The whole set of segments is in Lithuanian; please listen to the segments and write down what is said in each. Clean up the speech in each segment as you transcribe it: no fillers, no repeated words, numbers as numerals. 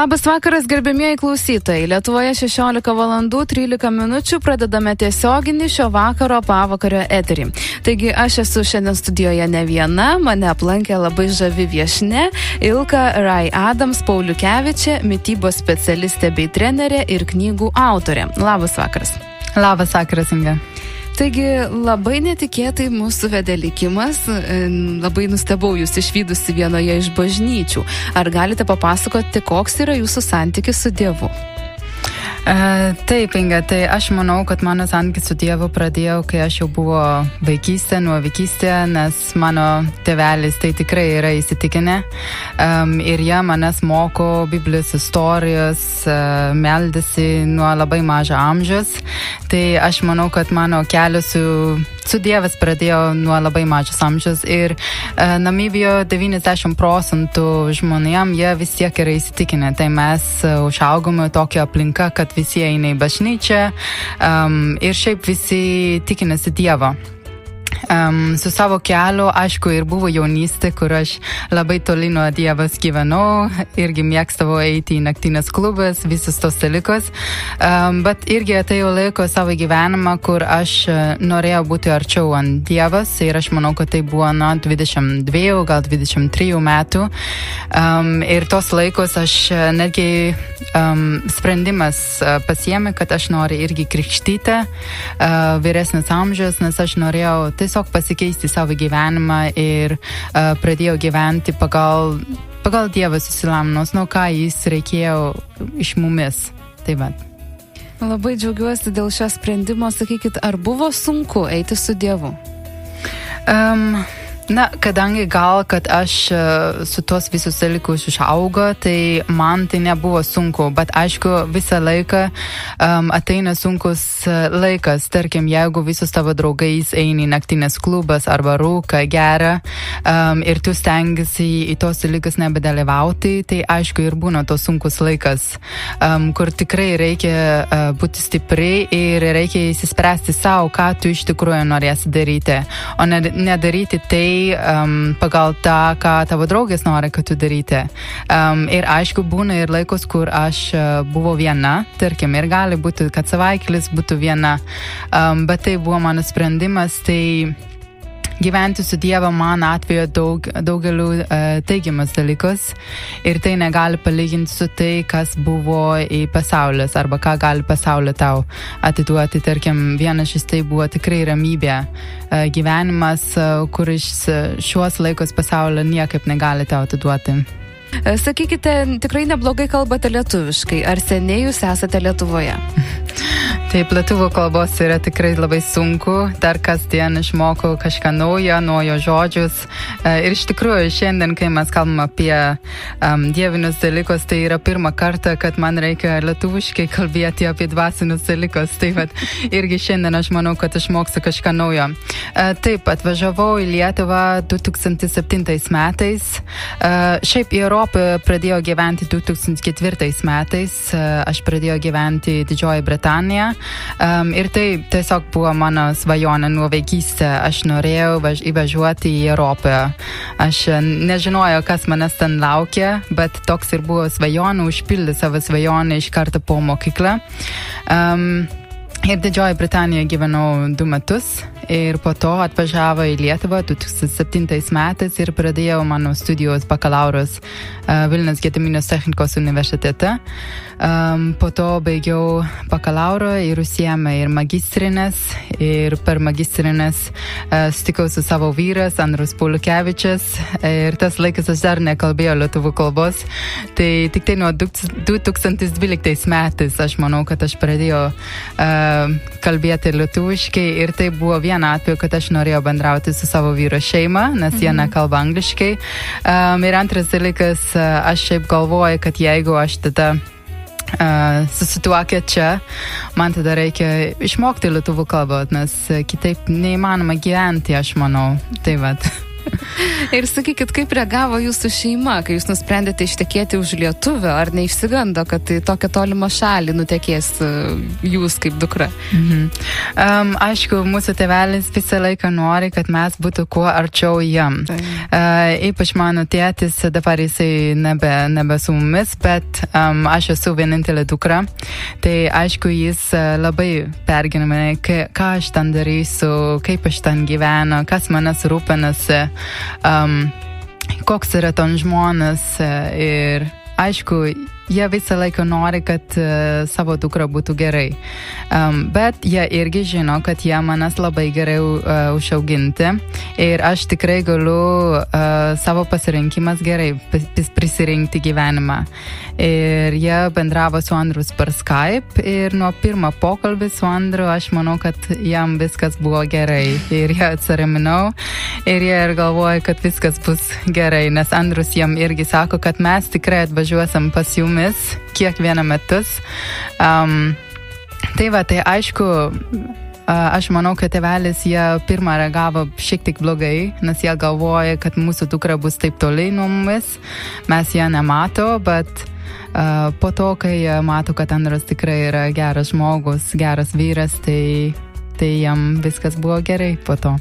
Labas vakaras, gerbėmieji klausytojai. Lietuvoje 16 valandų 13 minučių pradedame tiesioginį šio vakaro pavakario eterį. Taigi aš esu šiandien studijoje ne viena, mane aplankė labai žavi viešne Ilka Rai Adams Pauliukevičė, mitybos specialistė bei trenerė ir knygų autorė. Labas vakaras. Labas vakaras, Inga. Taigi labai netikėtai mūsų vedė likimas, labai nustebau jūs išvydusi vienoje iš bažnyčių. Ar galite papasakoti, koks yra jūsų santykis su Dievu? Taip, Inga, tai aš manau, kad mano santykis su Dievu pradėjau, kai aš jau buvo nuo vaikystė, nes mano tėvelis tai tikrai yra įsitikinę ir jie manęs moko Biblijos istorijos, meldėsi nuo labai mažo amžiaus. Tai aš manau, kad mano kelias su Dievas pradėjo nuo labai mažos amžiaus ir Namibijoje 90% žmonėm jie vis tiek yra įsitikinę. Tai mes užaugome tokią aplinką, kad visi eina į bažnyčią ir šiaip visi tikinasi Dievo. Su savo keliu, aišku, ir buvo jaunystė, kur aš labai toli nuo Dievas gyvenau, irgi mėgstavo eiti į naktinės klubas, visus tos dalykus, bet irgi atėjo laiko savo gyvenimą, kur aš norėjau būti arčiau ant Dievas ir aš manau, kad tai buvo 22, gal 23 metų ir tos laikos aš netgi sprendimas pasiėmė, kad aš noriu irgi krikštyti vyresnis amžius, nes aš norėjau tiesiog pasikeisti savo gyvenimą ir pradėjau gyventi pagal Dievą susilaminus, ką jis reikėjo iš mumis. Taip pat. Labai džiaugiuosi dėl šio sprendimo. Sakykit, ar buvo sunku eiti su Dievu? Kadangi gal, kad aš su tos visus dalykus užaugo, tai man tai nebuvo sunku, bet aišku, visą laiką ateina sunkus laikas. Tarkim, jeigu visus tavo draugais eini į naktinės klubas arba rūka, geria ir tu stengiasi į tos dalykus nebedalyvauti, tai aišku ir būna tos sunkus laikas, kur tikrai reikia būti stipri ir reikia įsispręsti savo, ką tu iš tikrųjų norėsi daryti, o nedaryti tai pagal tą, ką tavo draugės nori, kad tu daryti. Ir aišku, būna ir laikus, kur aš buvau viena, tarkim, ir gali būti, kad savaitgalis būtų viena, bet tai buvo mano sprendimas, tai gyventi su Dievu man atveju daugeliu teigiamas dalykus ir tai negali palyginti su tai, kas buvo į pasaulis arba ką gali pasaulio tau atiduoti. Tarkim, vienas iš tai buvo tikrai ramybė, gyvenimas, kuris šiuos laikus pasaulio niekaip negali tau atiduoti. Sakykite, tikrai neblogai kalbate lietuviškai. Ar seniai jūs esate Lietuvoje? Taip, lietuvų kalbos yra tikrai labai sunku, dar kasdien išmokau kažką naujo žodžius. Ir iš tikrųjų, šiandien, kai mes kalbam apie dievinius dalykus, tai yra pirmą kartą, kad man reikia lietuviškai kalbėti apie dvasinius dalykus. Taip, irgi šiandien aš manau, kad išmoksiu kažką naujo. Taip, atvažiavau į Lietuvą 2007 metais. Šiaip į Europą pradėjau gyventi 2004 metais. Aš pradėjau gyventi Didžioji Britanija. Ir tai tiesiog buvo mano svajonė nuo vaikystės. Aš norėjau įvažiuoti į Europą. Aš nežinojau, kas manęs ten laukia, bet toks ir buvo svajonė, užpildė savo svajonę iš karto po mokyklą. Ir Didžioji Britanija gyvenau 2 metus ir po to atvažiavo į Lietuvą 2007 metais ir pradėjau mano studijos bakalauros Vilniaus Gediminos technikos universitete. Po to baigiau bakalauro ir užsiėmė ir magistrinės ir per magistrinės sutikau su savo vyras Andrius Pauliukevičius ir tas laikas aš dar nekalbėjau lietuvių kalbos. Tai tik tai nuo 2012 metais aš manau, kad aš pradėjau kalbėti lietuviškai ir tai buvo viena atveju, kad aš norėjau bendrauti su savo vyro šeima, nes jie nekalba angliškai. Ir antras dalykas, aš šiaip galvoju, kad jeigu aš tada susituokę čia, man tada reikia išmokti lietuvių kalbą, nes kitaip neįmanoma gyventi, aš manau. Tai vat. Ir sakykit, kaip reagavo jūsų šeima, kai jūs nusprendėte ištekėti už lietuvio, ar neišsigando, kad į tokią tolimą šalį nutekės jūs kaip dukra? Aišku, mūsų tėvelis visą laiką nori, kad mes būtų kuo arčiau jam. Ypač mano tėtis, dabar jisai nebe su mumis, bet aš esu vienintelė dukra. Tai aišku, jis labai pergyvena mane, ką aš ten darysiu, kaip aš ten gyvenu, kas manęs rūpinasi, koks yra ton žmonės. Ir aišku, jie visą laiką nori, kad savo dukra būtų gerai. Bet jie irgi žino, kad jie manęs labai gerai užauginti. Ir aš tikrai galiu savo pasirinkimas gerai prisirinkti gyvenimą. Ir jie bendravo su Andrius per Skype. Ir nuo pirmo pokalbį su Andriu aš manau, kad jam viskas buvo gerai. Ir jie atsiraminau. Ir jie ir galvoja, kad viskas bus gerai. Nes Andrius jam irgi sako, kad mes tikrai atvažiuosim pas jumis kiekvieną metus. Tai va, tai aišku, aš manau, kad tėvelis jie pirmą reagavo šiek tiek blogai, nes jie galvoja, kad mūsų dukra bus taip toliai nuo mumis. Mes ją nemato, bet po to, kai jie mato, kad Andrius tikrai yra geras žmogus, geras vyras, tai jam viskas buvo gerai po to.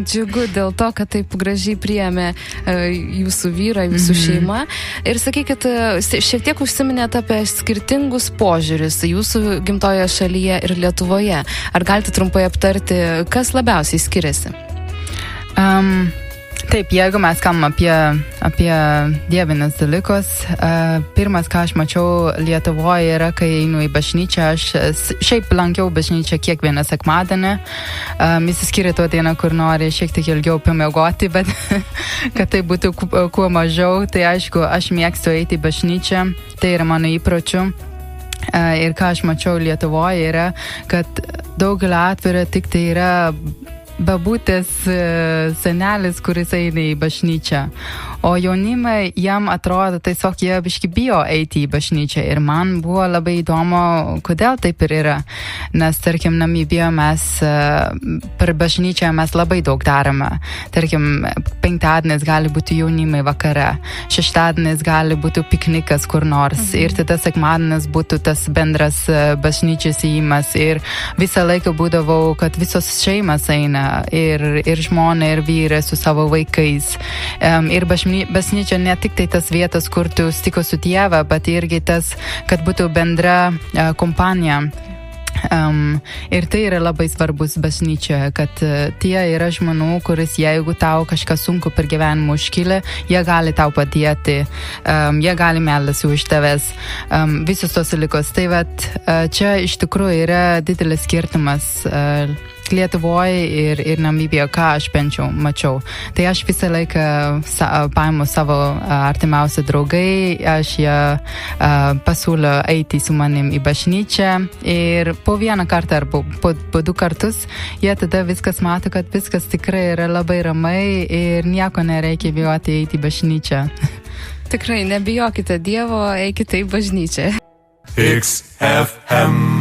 Džiugu dėl to, kad taip gražiai priėmė jūsų vyrą, jūsų šeima. Ir sakykit, šiek tiek užsiminėt apie skirtingus požiūris jūsų gimtojoje šalyje ir Lietuvoje. Ar galite trumpai aptarti, kas labiausiai skiriasi? Taip, jeigu mes kalbam apie dievinius dalykus, pirmas, ką aš mačiau Lietuvoje, yra, kai einu į bažnyčią. Aš šiaip lankiau bažnyčią kiekvieną sekmadienį. Išsiskiria tuo dieną, kur nori šiek tiek ilgiau pamiegoti, bet kad tai būtų kuo mažiau, tai aišku, aš mėgstu eiti į bažnyčią, tai yra mano įpročių. Ir ką aš mačiau Lietuvoje yra, kad daugelį atveju tik tai yra babutės senelis, kuris eina į bažnyčią. O jaunimai, jam atrodo, tiesiog jie biški bijo eiti į bažnyčią. Ir man buvo labai įdomu, kodėl taip ir yra. Nes, tarkim, Namibijoje mes per bažnyčią mes labai daug darome. Tarkim, penktadienis gali būti jaunimai vakare, šeštadienis gali būti piknikas kur nors. Ir tada sekmadienis būtų tas bendras bažnyčios įėjimas. Ir visą laiką būdavau, kad visos šeimas eina. Ir žmona, ir vyrai su savo vaikais. Ir bažnyčia ne tik tai tas vietas, kur tu stiko su Dievą, bet irgi tas, kad būtų bendra kompanija. Ir tai yra labai svarbus bažnyčioje, kad tie yra žmonių, kuris jeigu tau kažkas sunku per gyvenimą užkyla, jie gali tau padėti, jie gali meldasi už tavęs, visus tos dalykus. Tai vat, čia iš tikrųjų yra didelis skirtumas Lietuvoje ir Namibijoje, ką aš mačiau. Tai aš visą laiką paimu savo artimiausi draugai, aš jie pasiūliu eiti su manim į bažnyčią ir po vieną kartą ar po du kartus jie tada viskas mato, kad viskas tikrai yra labai ramai ir nieko nereikia bijoti eiti į bažnyčią. Tikrai, nebijokite Dievo, eikite į bažnyčią. XFM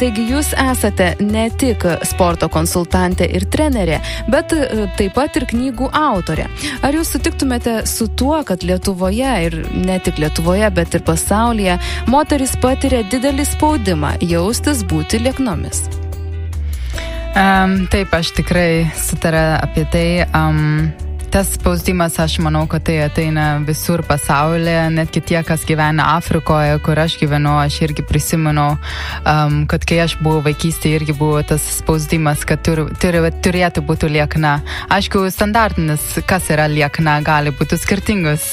Taigi jūs esate ne tik sporto konsultantė ir trenerė, bet taip pat ir knygų autorė. Ar jūs sutiktumėte su tuo, kad Lietuvoje ir ne tik Lietuvoje, bet ir pasaulyje moterys patiria didelį spaudimą jaustis būti lieknomis? Taip, aš tikrai sutariu apie tai. Tas spaudimas, aš manau, kad tai ateina visur pasaulyje, netgi tie, kas gyvena Afrikoje, kur aš gyvenu, aš irgi prisimenu, kad kai aš buvau vaikystėje, irgi buvo tas spaudimas, kad turėtų būti liekna. Aišku, standartinis, kas yra liekna, gali būti skirtingus.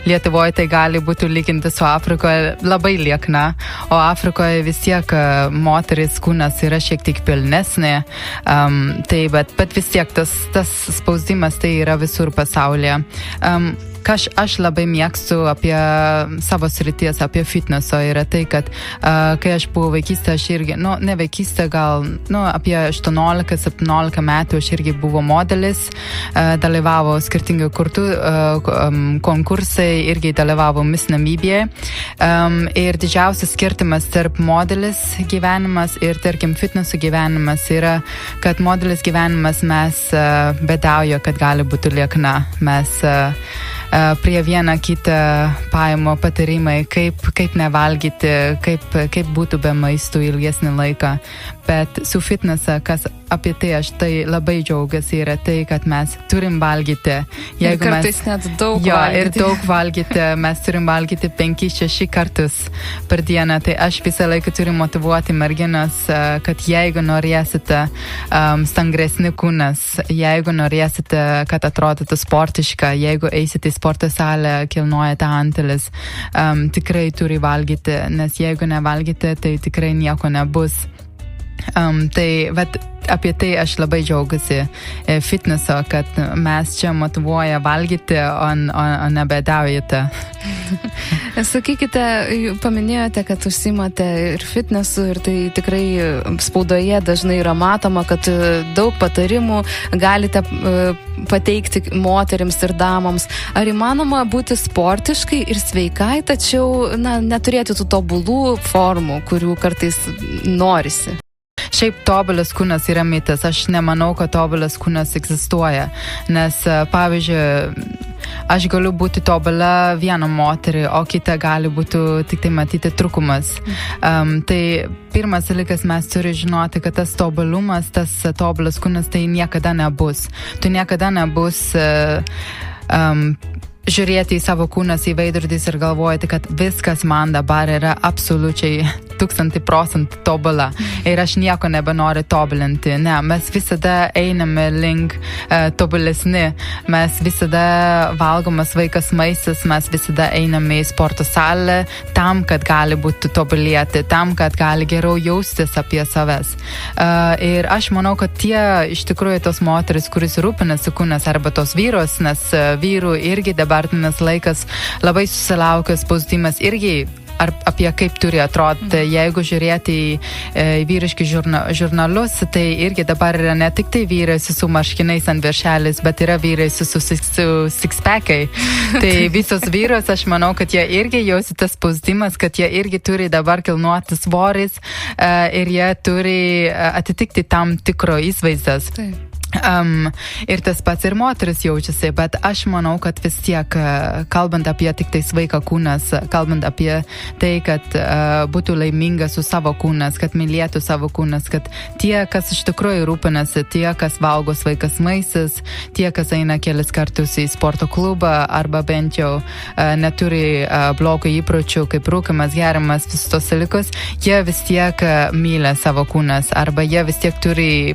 Lietuvoje tai gali būti lyginti su Afrikoje labai liekna, o Afrikoje vis tiek moteris kūnas yra šiek tiek pilnesnė. Tai, bet vis tiek tas spaudimas tai yra visur pasaulyje. ką aš labai mėgstu apie savo srities, apie fitneso, yra tai, kad kai aš buvau vaikystė, aš irgi, ne vaikystė, gal, apie 18-17 metų aš irgi buvo modelis, dalyvavo skirtingai konkursai, irgi dalyvavo Miss Namibija. Ir didžiausias skirtumas tarp modelis gyvenimas ir, tarkim, fitneso gyvenimas yra, kad modelis gyvenimas mes bedauja, kad gali būti liekna. Mes prie vieną kitą paimo patarimai, kaip nevalgyti, kaip būtų be maistų ilgesnį laiką. Bet su fitnesa, kas apie tai aš tai labai džiaugiasi, yra tai, kad mes turim valgyti. Ir kartais net daug valgyti. Ir daug valgyti. Mes turim valgyti 5-6 kartus per dieną. Tai aš visą laiką turiu motyvuoti merginas, kad jeigu norėsite stangresni kūnas, jeigu norėsite, kad atrodytų sportiška, jeigu eisite į sporto salę, kilnojate antelis, tikrai turi valgyti, nes jeigu nevalgite, tai tikrai nieko nebus. Tai apie tai aš labai džiaugiuosi fitneso, kad mes čia motyvuoja valgyti, o nebedaujate. Sakykite, paminėjote, kad užsimate ir fitnesu, ir tai tikrai spaudoje dažnai yra matoma, kad daug patarimų galite pateikti moterims ir damoms. Ar įmanoma būti sportiškai ir sveikai, tačiau neturėti tų tobulų formų, kurių kartais norisi? Šiaip tobulas kūnas yra mitas. Aš nemanau, kad tobulas kūnas egzistuoja. Nes, pavyzdžiui, aš galiu būti tobula vieną moterį, o kita gali būti tik tai matyti trūkumas. Tai pirmas dalykas, mes turime žinoti, kad tas tobulumas, tas tobulas kūnas, tai niekada nebus. Tu niekada nebus žiūrėti į savo kūnas, į veidrodis ir galvojate, kad viskas man dabar yra absoliučiai 1000% tobula ir aš nieko nebenoriu tobulinti. Ne, mes visada einame link tobulesni, mes visada valgomas vaikas maistas, mes visada einame į sporto salę tam, kad gali būti tobulėti, tam, kad gali geriau jaustis apie savęs. Ir aš manau, kad tie iš tikrųjų tos moteris, kuris rūpinasi kūnas, arba tos vyros, nes vyrų irgi dabartinis laikas labai susilaukia spaudimas irgi apie kaip turi atrodyti. Jeigu žiūrėti į vyriški žurnalus, tai irgi dabar yra ne tik tai vyrai su marškiniais ant viršelis, bet yra vyrai su six-packai. Tai visos vyros, aš manau, kad jie irgi jausi tas spaudimas, kad jie irgi turi dabar kilnuoti svoris ir jie turi atitikti tam tikro įsvaizdas. Ir tas pats ir moteris jaučiasi, bet aš manau, kad vis tiek, kalbant apie tik tai sveiką kūnas, kalbant apie tai, kad būtų laimingas su savo kūnas, kad mylėtų savo kūnas, kad tie, kas iš tikrųjų rūpinasi, tie, kas valgo sveikas maistas, tie, kas eina kelis kartus į sporto klubą, arba bent jau neturi blogų įpročių, kaip rūkimas, gerimas, visus tos dalykus, jie vis tiek myli savo kūnas, arba jie vis tiek turi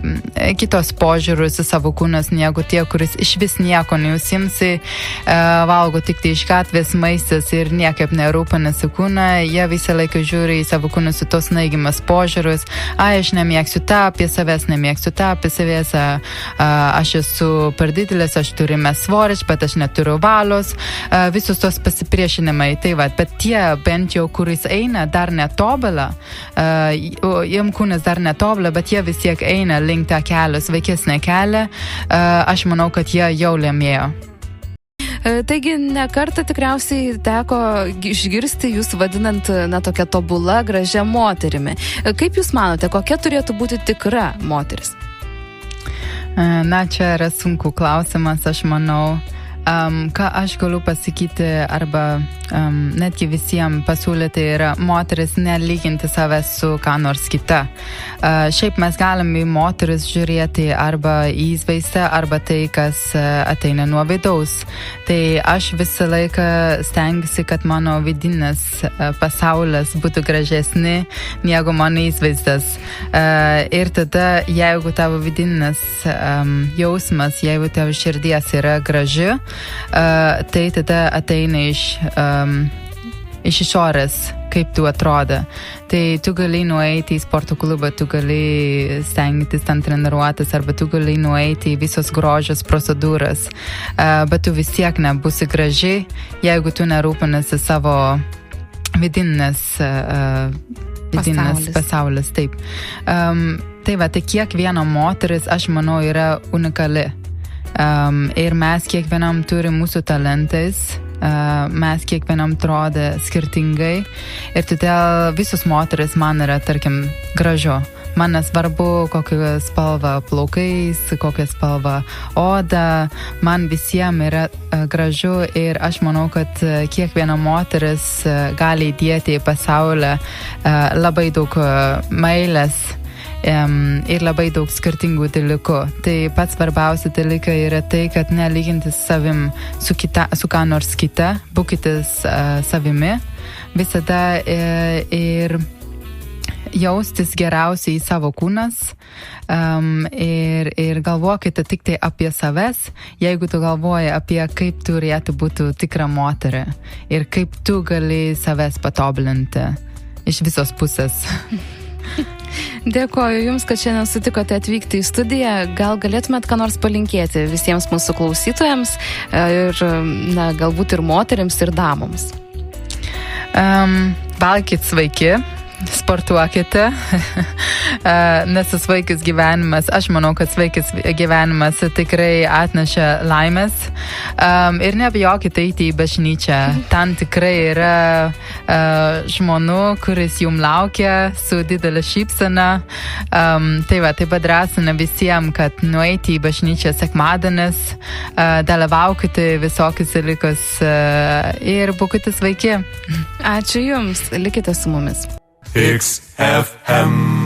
kitos požiūrus į savo kūnas, negu tie, kuris iš vis nieko neužsimsi, valgo tik tai iš gatvės maistas ir niekaip nerūpinasi kūną, jie visą laiką žiūri į savo kūną su tos neigiamas požiūrus, aš nemėgsiu tą apie savęs, nemėgsiu tą apie savęs, aš esu per didelis, aš turiu mes svoris, bet aš neturiu valios, visus tos pasipriešinimai, tai va, bet tie bent jau, kuris eina dar netobulą, jiem kūnas dar netobulą, bet jie vis tiek eina link tą kelią, sveikesnę kelią, aš manau, kad jie jau laimėjo. Taigi, ne kartą tikriausiai teko išgirsti jūs vadinant, tokia tobula, gražia moterimi. Kaip jūs manote, kokia turėtų būti tikra moteris? Čia yra sunku klausimas, aš manau. Ką aš galiu pasakyti arba netgi visiems pasiūlyti yra moteris nelyginti savęs su ką nors kita. Šiaip mes galime į moteris žiūrėti arba į įvaizdį, arba tai, kas ateina nuo vidaus. Tai aš visą laiką stengiuosi, kad mano vidinis pasaulis būtų gražesni negu mano įvaizdas. Ir tada, jeigu tavo vidinis jausmas, jeigu tavo širdies yra graži, tai tada ateina iš išorės, kaip tu atrodo. Tai tu gali nueiti į sporto klubą, tu gali stengtis ten treniruotis, arba tu gali nueiti į visos grožios procedūras, bet tu vis tiek nebūsi graži, jeigu tu nerūpinasi savo vidinės pasaulis. Taip. Tai va, tai kiekviena moteris, aš manau, yra unikali. Ir mes kiekvienam turi mūsų talentais, mes kiekvienam atrodo skirtingai ir todėl visos moteris man yra, tarkim, gražu. Man nesvarbu, kokią spalvą plaukais, kokią spalvą oda, man visiems yra gražu ir aš manau, kad kiekviena moteris gali įdėti į pasaulį labai daug meilės ir labai daug skirtingų dalykų. Tai pats svarbiausia dalykai yra tai, kad nelygintis savim su ką nors kita, būkitės savimi visada ir jaustis geriausiai į savo kūnas ir galvokite tik tai apie savęs, jeigu tu galvoji apie kaip turėtų būti tikra moterį ir kaip tu gali savęs patobulinti iš visos pusės. Dėkoju Jums, kad šiandien sutikote atvykti į studiją. Gal galėtumėt ką nors palinkėti visiems mūsų klausytojams ir galbūt ir moterims, ir damoms? Valkit sveiki, sportuokite, nes sveikas gyvenimas, aš manau, kad sveikas gyvenimas tikrai atneša laimės ir nebijokite eiti į bažnyčią. Ten tikrai yra žmonių, kuris jums laukia su didelė šypsena. Tai va, taip drąsina visiems, kad nueiti į bažnyčią sekmadienis, dalyvaukite visokius dalykus ir būkite sveiki. Ačiū Jums, likite su mumis. XFM